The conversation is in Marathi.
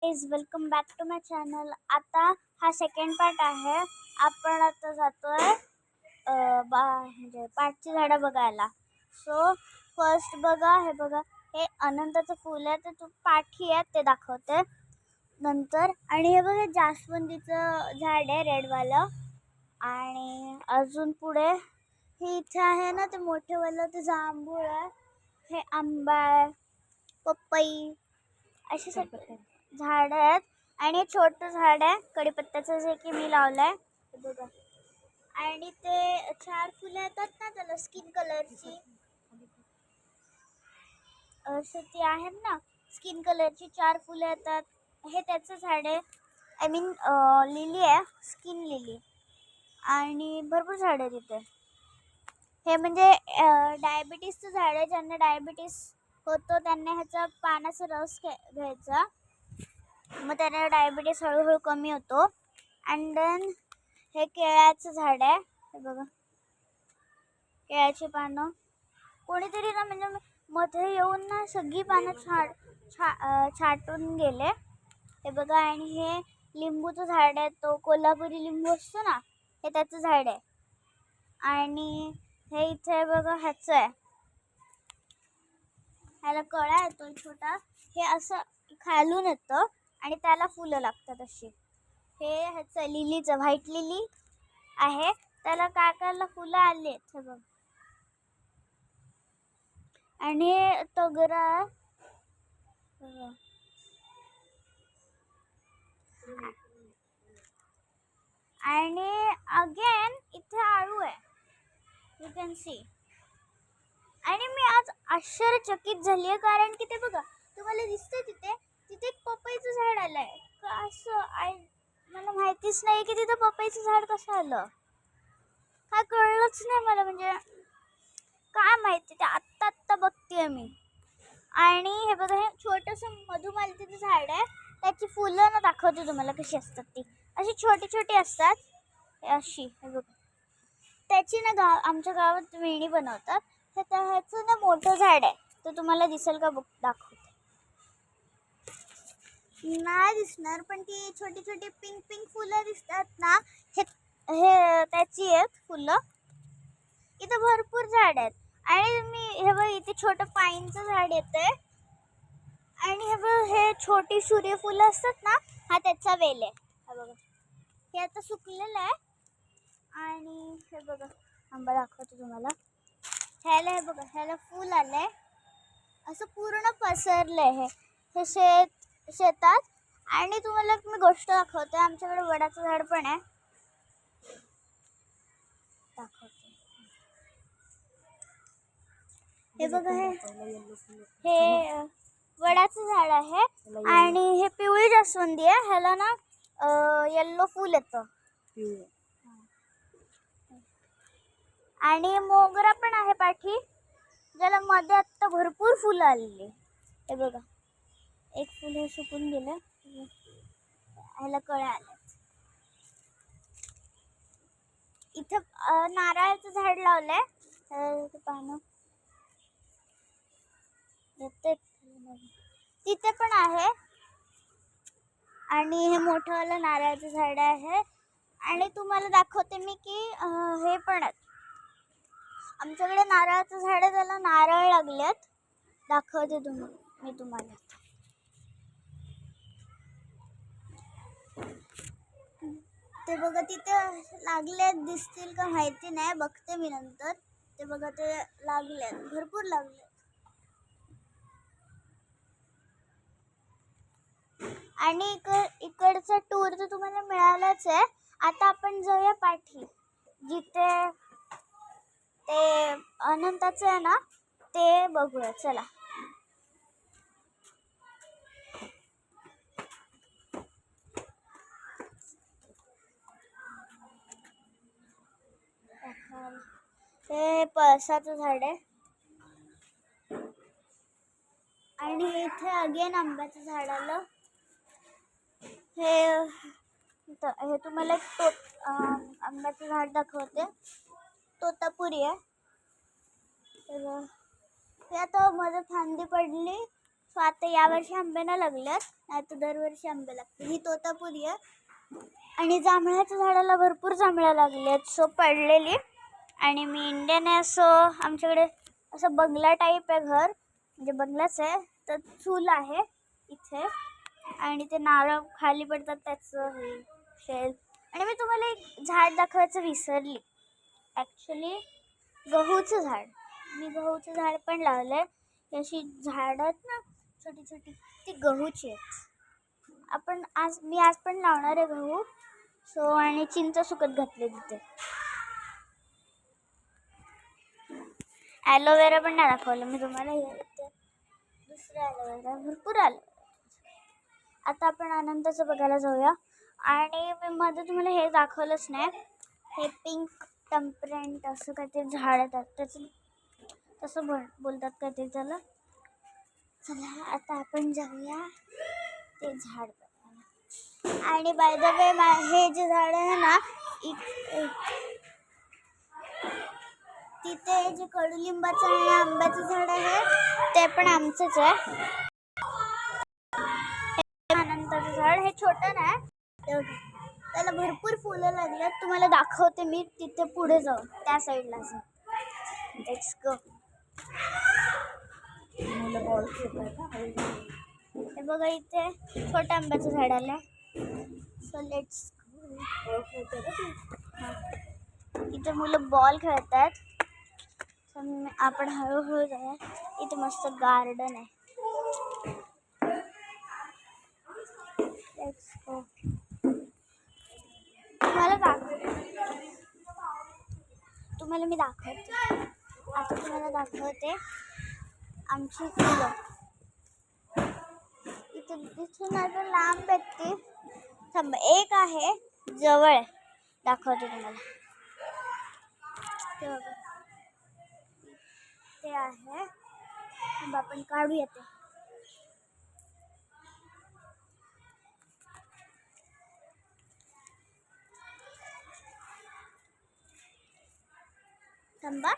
Guys welcome back to my channel. आता हा सेकंड पार्ट आहे. आपण आता जातोय म्हणजे पाटची झाडं बघायला. सो फर्स्ट बघा, हे बघा, हे अनंताचं फूल आहे. ते पाठी आहे ते दाखवते नंतर. आणि हे बघा जास्वंदीचं झाड आहे रेडवालं. आणि अजून पुढे हे इथे आहे ना ते मोठेवालं ते जांभूळ आहे. हे आंबा आहे, पपई असे सगळे झाड आहेत. आणि छोटं झाड आहे कडीपत्त्याचं जे की मी लावलंय बघा. आणि ते 4 फुलं येतात ना त्याला स्किन कलरची, असे ती आहेत ना स्किन कलरची 4 फुलं येतात. हे त्याचं झाड आहे. आय मीन लिली आहे, स्किन लिली. आणि भरपूर झाड आहे तिथे. हे म्हणजे डायबिटीसचं झाड आहे. ज्यांना डायबिटीस होतो त्यांनी ह्याचा पानाचा रस घ्यायचा, मग त्याने डायबिटीस हळूहळू कमी होतो. अँड देन हे केळ्याचं झाड आहे. हे बघा केळ्याची पानं. कोणीतरी ना म्हणजे मध्ये येऊन ना सगळी पानं छाटून गेले. हे बघा. आणि हे लिंबूचं झाड आहे. तो कोल्हापुरी लिंबू असतो ना, हे त्याचं झाड आहे. आणि हे इथे बघा ह्याचं आहे, ह्याला कळा येतो छोटा. हे असं खालून येतं आणि त्याला फुलं लागतात अशी. हे ह्याचं लिलीचं व्हाईट लिली आहे, त्याला काकाला फुलं आलेत. हे बघ. आणि तोगरा आणि अगेन इथे आळू आहे, यू कॅन सी. आणि मी आज आश्चर्यचकित झाली आहे, कारण की ते बघा तुम्हाला दिसतंय तिथे एक पपईचं झाड आलंय का असं. मला माहितीच नाही की तिथे पपईचं झाड कसं आलं, काय कळलंच नाही मला. म्हणजे काय माहिती, ते आत्ता बघतेय मी. आणि हे बघा हे छोटंसं मधुमालतीचं झाड आहे. त्याची फुलं ना दाखवते तुम्हाला कशी असतात. ती अशी छोटी छोटी असतात अशी. हे बघा त्याची ना आमच्या गावात वेणी बनवतात. हे ह्याचं ना मोठं झाड आहे. तर तुम्हाला दिसेल का, दाखवते. नाही दिसणार, पण ती छोटी छोटी पिंक पिंक फुलं दिसतात ना, हे त्याची आहेत फुलं. इथं भरपूर झाड आहेत. आणि मी हे बघ इथे छोटं पाईनचं झाड येतंय. आणि हे बघ हे छोटी सूर्यफुलं असतात ना, हा त्याचा वेल आहे. हा बघा हे आता सुकलेलं आहे. आणि हे बघा आंबा दाखवतो तुम्हाला. ह्याला हे बघा ह्याला फूल आलंय, असं पूर्ण पसरलंय हे शेतात. आणि तुम्हाला मी गोष्ट दाखवते. आमच्याकडे वडाचं झाड पण आहे, दाखवते. हे बघा हे वडाचं झाड आहे. आणि हे पिवळी जास्वंदी आहे. ह्याला ना येल्लो फूल येतं. आणि मोगरा पण आहे पाठी, ज्याला मध्ये आत्ता भरपूर फुलं आलेली. हे बघा एक फुल हे सुकून गेलं, ह्याला कळ्या आल्या. इथं नारळाचं झाड लावलंय, पानं तिथे पण आहे. आणि हे मोठंवालं नारळाचं झाड आहे. आणि तुम्हाला दाखवते मी की हे पण आहेत आमच्याकडे नारळाचं झाड आहे, त्याला नारळ लागलेत. दाखवते मी तुम्हाला. ते बघा तिथे लागलेत, दिसतील का माहिती नाही, बघते मी नंतर. ते बघा ते लागलेत, भरपूर लागलेत. आणि इकडचा टूर तर तुम्हाला मिळालाच आहे. आता आपण जाऊया पाठी, जिथे ते अनंताचं आहे ना, ते बघूया. चला. हे पळसाचं झाड आहे. आणि इथे अगेन आंब्याचं झाड आलं. हे तुम्हाला आंब्याचं झाड दाखवते, तोतापुरी आहे. तर हे आता मध्ये फांदी पडली, सो आता यावर्षी आंबे नाही लागल्यात, नाही तर दरवर्षी आंबे लागतात. ही तोतापुरी आहे आणि जांभळाच्या झाडाला भरपूर जांभळं लागलेत. सो पडलेली. आणि मी इंडियन आहे, सो आमच्याकडे असं बंगला टाईप आहे घर, म्हणजे बंगलाच आहे. तर चूल आहे इथे आणि ते नारळ खाली पडतात त्याचं हे शेल. आणि मी तुम्हाला एक झाड दाखवायचं विसरली. ॲक्च्युली गहूचं झाड. मी गहूचं झाड पण लावलं आहे. अशी झाडं आहेत ना छोटी छोटी, ती गहूची आहेत. मी आज पण लावणार आहे गहू. सो आणि चिंच सुकत घातले तिथे. ॲलोवेरा पण नाही दाखवलं मी तुम्हाला. दुसरं ॲलोवेरा भरपूर आलं. आता आपण आनंदाचं बघायला जाऊया. आणि मी मध्ये तुम्हाला हे दाखवलंच नाही, हे पिंक टेम्परेंट असं काहीतरी झाड आहे, त्याचं तसं बोलतात काहीतरी त्याला. चला आता आपण जाऊया ते झाड बघायला. आणि बाय द वे हे जे झाड आहे ना, तिथे जे कडुलिंबाचं आणि आंब्याचं झाड आहे ते पण आमचंच आहे. आनंदाचं झाड हे छोटं नाही, त्याला भरपूर फुलं लागल्यात. तुम्हाला दाखवते मी तिथे पुढे जाऊन त्या साईडला. Let's go. हे बघा इथे छोट्या आंब्याचं झाड आलं. सो लेट्स इथे मुलं बॉल खेळतात. आपण हळूहळू जाऊया. इथे मस्त गार्डन आहे. Let's go. तुम्हाला मी दाखवते. आता तुम्हाला दाखवते आमची फुलं. इथून आता लांब आहेत ती. थांबा, एक आहे जवळ, दाखवते तुम्हाला. ते बघा, ते आहे. आपण काढूया ते. थांबा.